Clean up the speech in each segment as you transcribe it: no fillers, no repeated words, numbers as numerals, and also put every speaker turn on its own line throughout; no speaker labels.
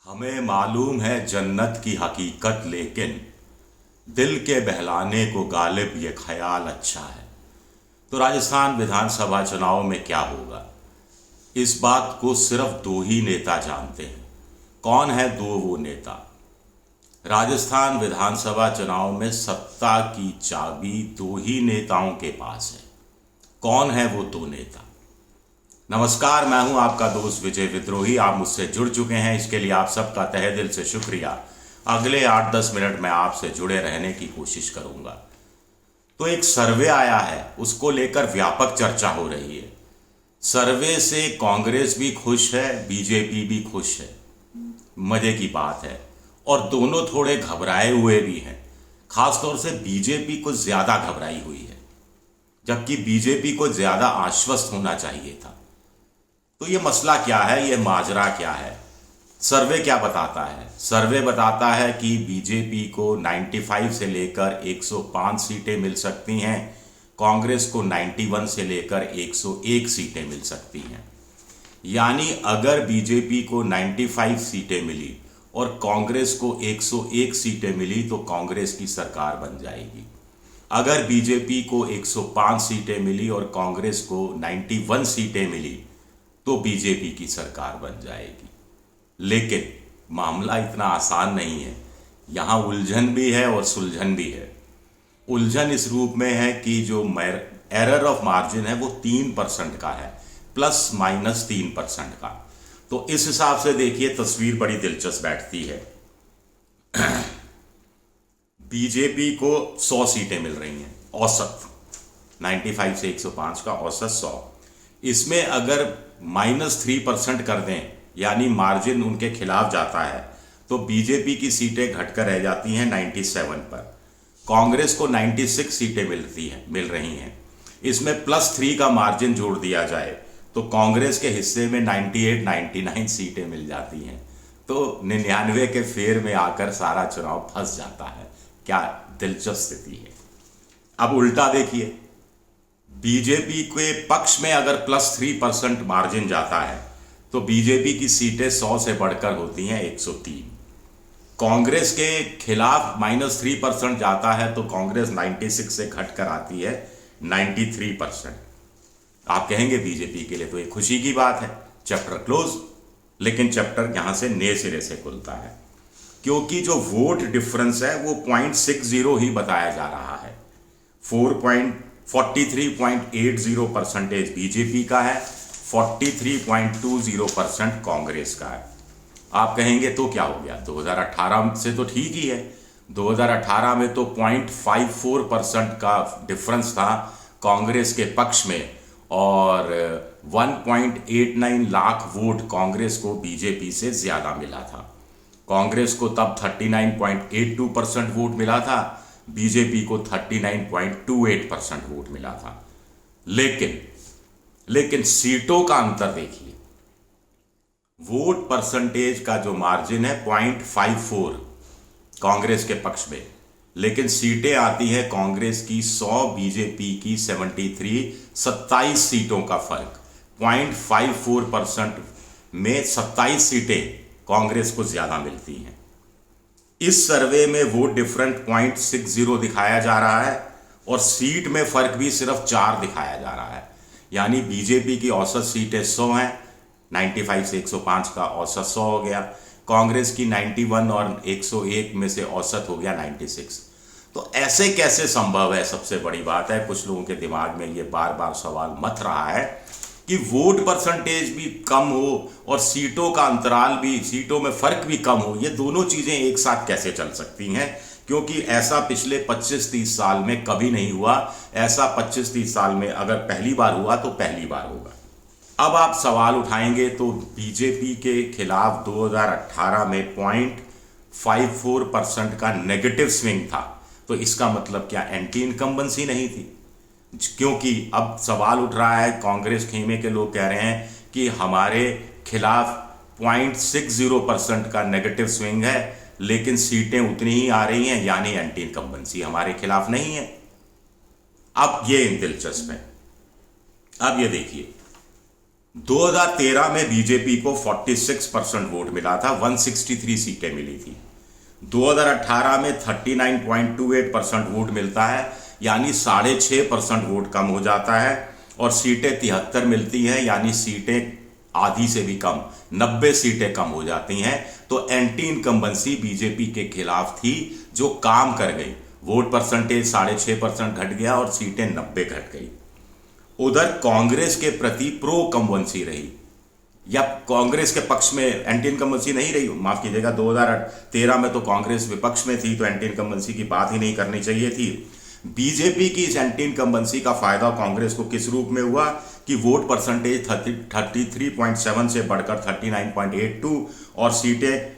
हमें मालूम है जन्नत की हकीकत, लेकिन दिल के बहलाने को गालिब ये ख्याल अच्छा है। तो राजस्थान विधानसभा चुनाव में क्या होगा, इस बात को सिर्फ दो ही नेता जानते हैं। कौन है दो वो नेता? राजस्थान विधानसभा चुनाव में सत्ता की चाबी दो ही नेताओं के पास है। कौन है वो दो नेता? नमस्कार, मैं हूं आपका दोस्त विजय विद्रोही। आप मुझसे जुड़ चुके हैं, इसके लिए आप सबका तहे दिल से शुक्रिया। अगले 8-10 मिनट में आपसे जुड़े रहने की कोशिश करूंगा। तो एक सर्वे आया है, उसको लेकर व्यापक चर्चा हो रही है। सर्वे से कांग्रेस भी खुश है, बीजेपी भी खुश है। मजे की बात है, और दोनों थोड़े घबराए हुए भी हैं। खासतौर से बीजेपी कुछ ज्यादा घबराई हुई है, जबकि बीजेपी को ज्यादा आश्वस्त होना चाहिए था। तो ये मसला क्या है, ये माजरा क्या है? सर्वे क्या बताता है? सर्वे बताता है कि बीजेपी को 95 से लेकर 105 सीटें मिल सकती हैं, कांग्रेस को 91 से लेकर 101 सीटें मिल सकती हैं। यानी अगर बीजेपी को 95 सीटें मिली और कांग्रेस को 101 सीटें मिली तो कांग्रेस की सरकार बन जाएगी। अगर बीजेपी को 105 सीटें मिली और कांग्रेस को 91 सीटें मिली तो बीजेपी की सरकार बन जाएगी। लेकिन मामला इतना आसान नहीं है, यहाँ उलझन भी है और सुलझन भी है। उलझन इस रूप में है कि जो एरर ऑफ मार्जिन है वो 3% का है, प्लस माइनस 3% का। तो इस हिसाब से देखिए, तस्वीर बड़ी दिलचस्प बैठती है। बीजेपी को 100 सीटें मिल रही हैं औसत, 95 से 105 का औसत 100। इसमें अगर -3% कर दें, यानी मार्जिन उनके खिलाफ जाता है, तो बीजेपी की सीटें घटकर रह जाती हैं 97 पर। कांग्रेस को 96 सीटें मिल रही हैं। इसमें +3 का मार्जिन जोड़ दिया जाए तो कांग्रेस के हिस्से में 98-99 सीटें मिल जाती हैं। तो 99 के फेर में आकर सारा चुनाव फंस जाता है। क्या दिलचस्प स्थिति है। अब उल्टा देखिए, बीजेपी के पक्ष में अगर +3% मार्जिन जाता है तो बीजेपी की सीटें 100 से बढ़कर होती हैं 103। कांग्रेस के खिलाफ -3% जाता है तो कांग्रेस 96 से घटकर आती है 93%। आप कहेंगे बीजेपी के लिए तो एक खुशी की बात है, चैप्टर क्लोज। लेकिन चैप्टर यहां से नए सिरे से खुलता है, क्योंकि जो वोट डिफरेंस है वो 0.60 ही बताया जा रहा है। 43.80% बीजेपी का है, 43.20% कांग्रेस का है। आप कहेंगे तो क्या हो गया, 2018 से तो ठीक ही है। 2018 में तो 0.54% का डिफरेंस था कांग्रेस के पक्ष में, और 1.89 लाख वोट कांग्रेस को बीजेपी से ज्यादा मिला था। कांग्रेस को तब 39.82% वोट मिला था, बीजेपी को 39.28% वोट मिला था। लेकिन सीटों का अंतर देखिए। वोट परसेंटेज का जो मार्जिन है 0.54 कांग्रेस के पक्ष में, लेकिन सीटें आती है कांग्रेस की 100, बीजेपी की 73, 27 सीटों का फर्क। 0.54% में 27 सीटें कांग्रेस को ज्यादा मिलती हैं। इस सर्वे में वोट डिफरेंट 0.60 दिखाया जा रहा है, और सीट में फर्क भी सिर्फ 4 दिखाया जा रहा है। यानी बीजेपी की औसत सीटें 100 हैं, 95 से 105 का औसत 100 हो गया। कांग्रेस की 91 और 101 में से औसत हो गया 96। तो ऐसे कैसे संभव है? सबसे बड़ी बात है, कुछ लोगों के दिमाग में ये बार बार सवाल मथ रहा है कि वोट परसेंटेज भी कम हो और सीटों का अंतराल भी, सीटों में फर्क भी कम हो। ये दोनों चीजें एक साथ कैसे चल सकती हैं? क्योंकि ऐसा पिछले 25-30 साल में कभी नहीं हुआ। ऐसा 25-30 साल में अगर पहली बार हुआ तो पहली बार होगा। अब आप सवाल उठाएंगे तो बीजेपी के खिलाफ 2018 में 0.54% का नेगेटिव स्विंग था, तो इसका मतलब क्या एंटी इनकम्बेंसी नहीं थी? क्योंकि अब सवाल उठ रहा है, कांग्रेस खेमे के लोग कह रहे हैं कि हमारे खिलाफ 0.60% का नेगेटिव स्विंग है, लेकिन सीटें उतनी ही आ रही हैं, यानी एंटी इनकम्बेंसी हमारे खिलाफ नहीं है। अब ये दिलचस्प है। अब ये देखिए, 2013 में बीजेपी को 46% वोट मिला था, 163 सीटें मिली थी। 2018 में 39.28% वोट मिलता है, यानी 6.5% वोट कम हो जाता है, और सीटें 73 मिलती हैं, यानी सीटें आधी से भी कम, 90 सीटें कम हो जाती हैं। तो एंटी इनकम्बेंसी बीजेपी के खिलाफ थी, जो काम कर गई। वोट परसेंटेज 6.5% घट गया और सीटें 90 घट गई। उधर कांग्रेस के प्रति प्रो कम्बेंसी रही, या कांग्रेस के पक्ष में एंटी इनकम्बेंसी नहीं रही, माफ कीजिएगा, 2013 में तो कांग्रेस विपक्ष में थी, तो एंटी इनकम्बेंसी की बात ही नहीं करनी चाहिए थी। बीजेपी की इस एंटी इनकम्बेंसी का फायदा कांग्रेस को किस रूप में हुआ कि वोट परसेंटेज 33.7 से बढ़कर 39.82 और सीटें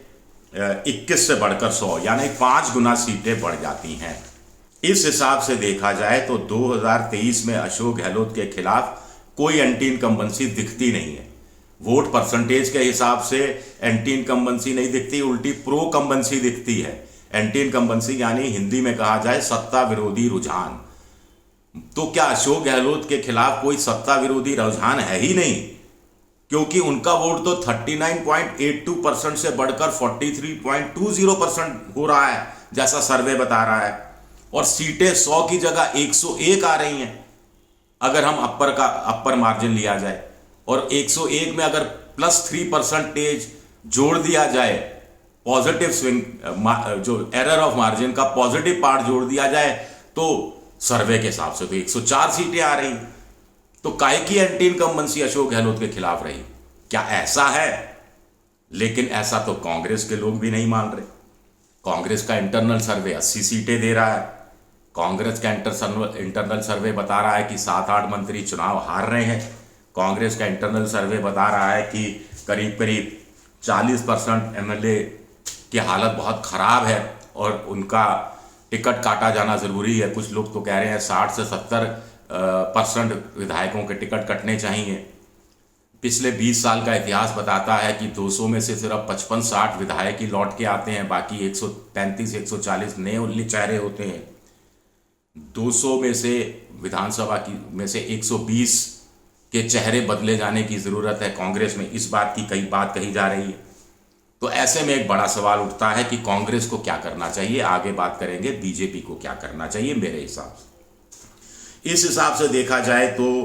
21 से बढ़कर 100, यानी 5 गुना सीटें बढ़ जाती हैं। इस हिसाब से देखा जाए तो 2023 में अशोक गहलोत के खिलाफ कोई एंटी इनकम्बेंसी दिखती नहीं है। वोट परसेंटेज के हिसाब से एंटी इनकम्बेंसी नहीं दिखती, उल्टी प्रो कम्बेंसी दिखती है। एंटी इनकम्बेंसी यानी हिंदी में कहा जाए सत्ता विरोधी रुझान। तो क्या अशोक गहलोत के खिलाफ कोई सत्ता विरोधी रुझान है ही नहीं, क्योंकि उनका वोट तो 39.82% से बढ़कर 43.20% हो रहा है, जैसा सर्वे बता रहा है, और सीटें 100 की जगह 101 आ रही हैं अगर हम अपर मार्जिन लिया जाए, और 101 में अगर +3% जोड़ दिया जाए, पॉजिटिव स्विंग, जो एरर ऑफ मार्जिन का पॉजिटिव पार्ट जोड़ दिया जाए, तो सर्वे के हिसाब से तो 104 सीटें आ रही। तो काहे की एंटी इनकम्बेंसी अशोक गहलोत के खिलाफ रही? क्या ऐसा है? लेकिन ऐसा तो कांग्रेस के लोग भी नहीं मान रहे। कांग्रेस का इंटरनल सर्वे 80 सीटें दे रहा है। कांग्रेस का इंटरनल सर्वे बता रहा है कि 7-8 मंत्री चुनाव हार रहे हैं। कांग्रेस का इंटरनल सर्वे बता रहा है कि करीब करीब 40% एमएलए की हालत बहुत खराब है और उनका टिकट काटा जाना जरूरी है। कुछ लोग तो कह रहे हैं 60 से 70% विधायकों के टिकट कटने चाहिए। पिछले 20 साल का इतिहास बताता है कि 200 में से सिर्फ 55-60 विधायक ही लौट के आते हैं, बाकी 135-140 नए चेहरे होते हैं। 200 में से विधानसभा की में से 120 के चेहरे बदले जाने की जरूरत है कांग्रेस में। इस बात की कई बात कही जा रही है। तो ऐसे में एक बड़ा सवाल उठता है कि कांग्रेस को क्या करना चाहिए। आगे बात करेंगे बीजेपी को क्या करना चाहिए। मेरे हिसाब से, इस हिसाब से देखा जाए तो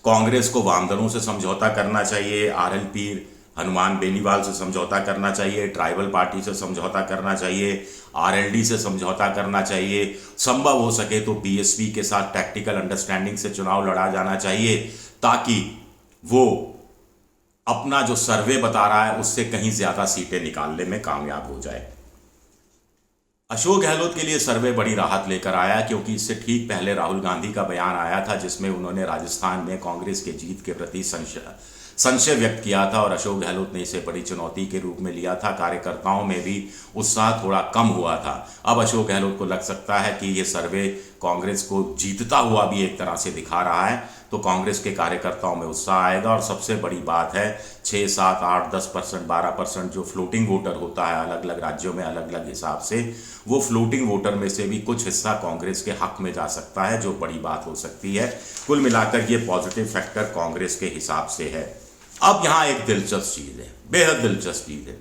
कांग्रेस को वामदलों से समझौता करना चाहिए, आरएलपी हनुमान बेनीवाल से समझौता करना चाहिए, ट्राइबल पार्टी से समझौता करना चाहिए, आरएलडी से समझौता करना चाहिए। संभव हो सके तो बीएसपी के साथ टैक्टिकल अंडरस्टैंडिंग से चुनाव लड़ा जाना चाहिए, ताकि वो अपना जो सर्वे बता रहा है उससे कहीं ज्यादा सीटें निकालने में कामयाब हो जाए। अशोक गहलोत के लिए सर्वे बड़ी राहत लेकर आया, क्योंकि इससे ठीक पहले राहुल गांधी का बयान आया था जिसमें उन्होंने राजस्थान में कांग्रेस के जीत के प्रति संशय व्यक्त किया था, और अशोक गहलोत ने इसे बड़ी चुनौती के रूप में लिया था। कार्यकर्ताओं में भी उत्साह थोड़ा कम हुआ था। अब अशोक गहलोत को लग सकता है कि ये सर्वे कांग्रेस को जीतता हुआ भी एक तरह से दिखा रहा है, तो कांग्रेस के कार्यकर्ताओं में उत्साह आएगा। और सबसे बड़ी बात है 6, 7, 8, 10%, 12% जो फ्लोटिंग वोटर होता है अलग अलग राज्यों में अलग अलग हिसाब से, वो फ्लोटिंग वोटर में से भी कुछ हिस्सा कांग्रेस के हक में जा सकता है, जो बड़ी बात हो सकती है। कुल मिलाकर ये पॉजिटिव फैक्टर कांग्रेस के हिसाब से है। अब यहां एक दिलचस्प चीज है, बेहद दिलचस्प चीज है।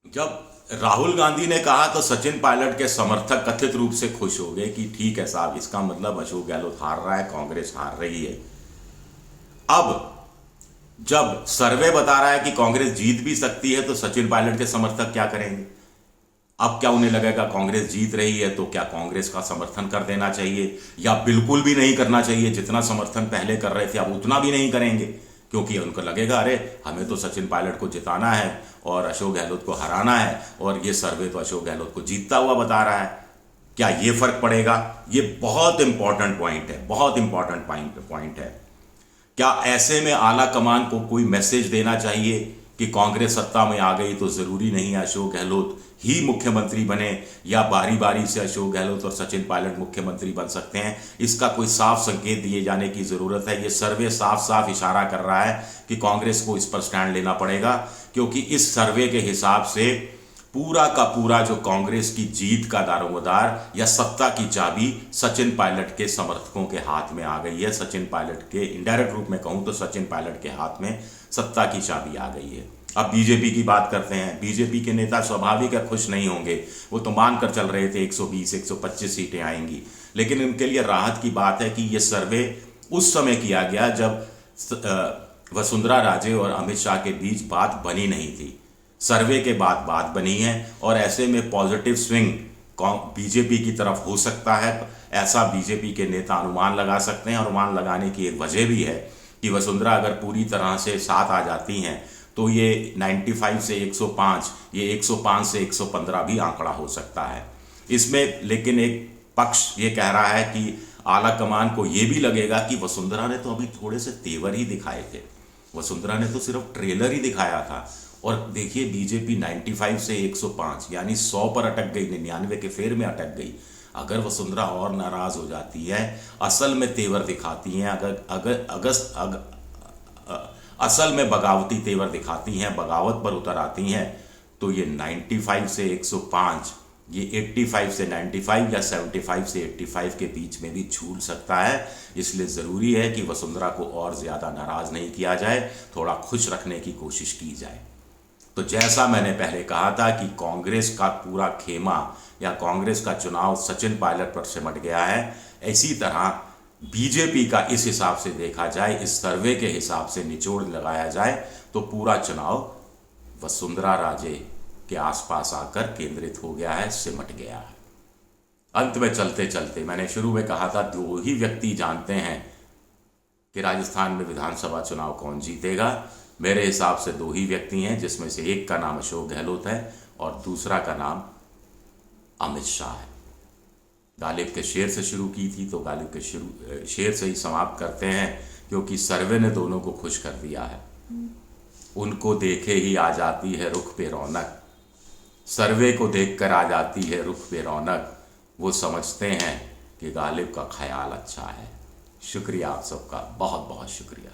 जब राहुल गांधी ने कहा तो सचिन पायलट के समर्थक कथित रूप से खुश हो गए कि ठीक है साहब, इसका मतलब अशोक गहलोत हार रहा है, कांग्रेस हार रही है। अब जब सर्वे बता रहा है कि कांग्रेस जीत भी सकती है, तो सचिन पायलट के समर्थक क्या करेंगे? अब क्या उन्हें लगेगा कांग्रेस जीत रही है तो क्या कांग्रेस का समर्थन कर देना चाहिए, या बिल्कुल भी नहीं करना चाहिए? जितना समर्थन पहले कर रहे थे अब उतना भी नहीं करेंगे, क्योंकि उनको लगेगा अरे हमें तो सचिन पायलट को जिताना है और अशोक गहलोत को हराना है, और ये सर्वे तो अशोक गहलोत को जीतता हुआ बता रहा है। क्या ये फर्क पड़ेगा? ये बहुत इंपॉर्टेंट पॉइंट है, बहुत इंपॉर्टेंट पॉइंट है। क्या ऐसे में आला कमान को कोई मैसेज देना चाहिए कि कांग्रेस सत्ता में आ गई तो जरूरी नहीं है अशोक गहलोत ही मुख्यमंत्री बने, या बारी बारी से अशोक गहलोत और सचिन पायलट मुख्यमंत्री बन सकते हैं? इसका कोई साफ संकेत दिए जाने की जरूरत है। ये सर्वे साफ साफ इशारा कर रहा है कि कांग्रेस को इस पर स्टैंड लेना पड़ेगा, क्योंकि इस सर्वे के हिसाब से पूरा का पूरा जो कांग्रेस की जीत का दारोमदार या सत्ता की चाबी सचिन पायलट के समर्थकों के हाथ में आ गई है। सचिन पायलट के, इनडायरेक्ट रूप में कहूं तो सचिन पायलट के हाथ में सत्ता की चाबी आ गई है। अब बीजेपी की बात करते हैं। बीजेपी के नेता स्वाभाविक है खुश नहीं होंगे, वो तो मान कर चल रहे थे 120 125 सीटें आएंगी, लेकिन उनके लिए राहत की बात है कि ये सर्वे उस समय किया गया जब वसुंधरा राजे और अमित शाह के बीच बात बनी नहीं थी। सर्वे के बाद बात बनी है और ऐसे में पॉजिटिव स्विंग बीजेपी की तरफ हो सकता है, ऐसा बीजेपी के नेता अनुमान लगा सकते हैं। और अनुमान लगाने की एक वजह भी है कि वसुंधरा अगर पूरी तरह से साथ आ जाती हैं तो ये 95 से 105, ये 105 से 115 भी आंकड़ा हो सकता है इसमें। लेकिन एक पक्ष ये कह रहा है कि आला कमान को ये भी लगेगा कि वसुंधरा ने तो अभी थोड़े से तेवर ही दिखाए थे, वसुंधरा ने तो सिर्फ ट्रेलर ही दिखाया था। और देखिए बीजेपी 95 से 105 यानी 100 पर अटक गई, 99 के फेर में अटक गई। अगर वसुंधरा और नाराज हो जाती है, असल में तेवर दिखाती हैं, असल में बगावती तेवर दिखाती हैं, बगावत पर उतर आती हैं, तो ये 95 से 105, ये 85 से 95 या 75 से 85 के बीच में भी झूल सकता है। इसलिए ज़रूरी है कि वसुंधरा को और ज़्यादा नाराज़ नहीं किया जाए, थोड़ा खुश रखने की कोशिश की जाए। तो जैसा मैंने पहले कहा था कि कांग्रेस का पूरा खेमा या कांग्रेस का चुनाव सचिन पायलट पर सिमट गया है, इसी तरह बीजेपी का इस हिसाब से देखा जाए, इस सर्वे के हिसाब से निचोड़ लगाया जाए तो पूरा चुनाव वसुंधरा राजे के आसपास आकर केंद्रित हो गया है, सिमट गया है। अंत में चलते चलते मैंने शुरू में कहा था 2 ही व्यक्ति जानते हैं कि राजस्थान में विधानसभा चुनाव कौन जीतेगा। मेरे हिसाब से 2 ही व्यक्ति हैं, जिसमें से एक का नाम अशोक गहलोत है और दूसरा का नाम अमित शाह है। गालिब के शेर से शुरू की थी तो गालिब के शेर से ही समाप्त करते हैं, क्योंकि सर्वे ने दोनों को खुश कर दिया है। उनको देखे ही आ जाती है रुख पे रौनक, सर्वे को देखकर आ जाती है रुख पे रौनक, वो समझते हैं कि गालिब का ख्याल अच्छा है। शुक्रिया आप सबका, बहुत बहुत शुक्रिया।